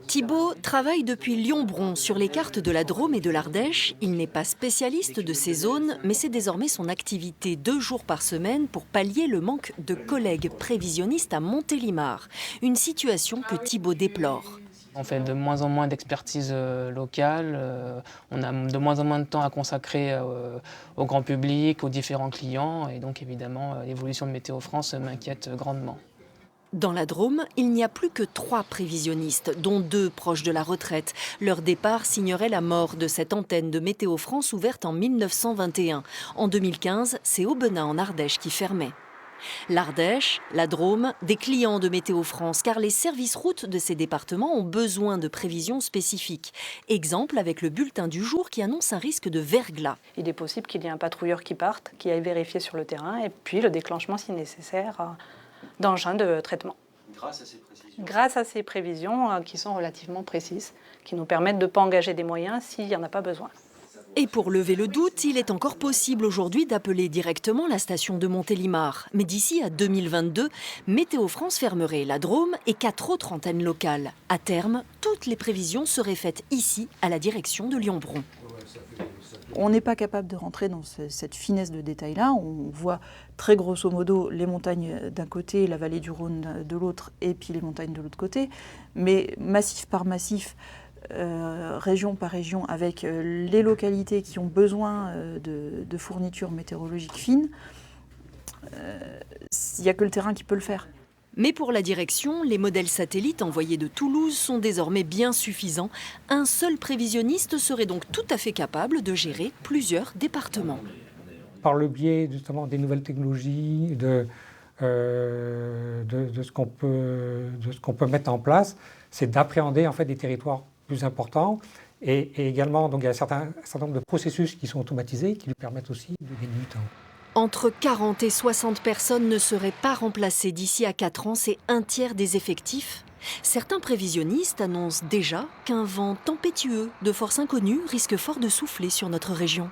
Thibaut travaille depuis Lyon-Bron sur les cartes de la Drôme et de l'Ardèche. Il n'est pas spécialiste de ces zones, mais c'est désormais son activité 2 jours par semaine pour pallier le manque de collègues prévisionnistes à Montélimar. Une situation que Thibaut déplore. On fait de moins en moins d'expertise locale, on a de moins en moins de temps à consacrer au grand public, aux différents clients, et donc évidemment l'évolution de Météo France m'inquiète grandement. Dans la Drôme, il n'y a plus que 3 prévisionnistes, dont 2 proches de la retraite. Leur départ signerait la mort de cette antenne de Météo France ouverte en 1921. En 2015, c'est Aubenas en Ardèche qui fermait. L'Ardèche, la Drôme, des clients de Météo France, car les services routes de ces départements ont besoin de prévisions spécifiques. Exemple avec le bulletin du jour qui annonce un risque de verglas. Il est possible qu'il y ait un patrouilleur qui parte, qui aille vérifier sur le terrain, et puis le déclenchement, si nécessaire, d'engins de traitement. Grâce à ces prévisions qui sont relativement précises, qui nous permettent de ne pas engager des moyens s'il n'y en a pas besoin. Et pour lever le doute, il est encore possible aujourd'hui d'appeler directement la station de Montélimar. Mais d'ici à 2022, Météo France fermerait la Drôme et 4 autres antennes locales. À terme, toutes les prévisions seraient faites ici, à la direction de Lyon-Bron. On n'est pas capable de rentrer dans cette finesse de détail-là. On voit très grosso modo les montagnes d'un côté, la vallée du Rhône de l'autre, et puis les montagnes de l'autre côté. Mais massif par massif, région par région, avec les localités qui ont besoin de fournitures météorologiques fines, il n'y a que le terrain qui peut le faire. Mais pour la direction, les modèles satellites envoyés de Toulouse sont désormais bien suffisants. Un seul prévisionniste serait donc tout à fait capable de gérer plusieurs départements. Par le biais justement des nouvelles technologies, de ce qu'on peut mettre en place, c'est d'appréhender en fait des territoires plus importants. Et également, donc, il y a un certain nombre de processus qui sont automatisés qui lui permettent aussi de gagner du temps. Entre 40 et 60 personnes ne seraient pas remplacées d'ici à 4 ans, c'est un tiers des effectifs. Certains prévisionnistes annoncent déjà qu'un vent tempétueux de force inconnue risque fort de souffler sur notre région.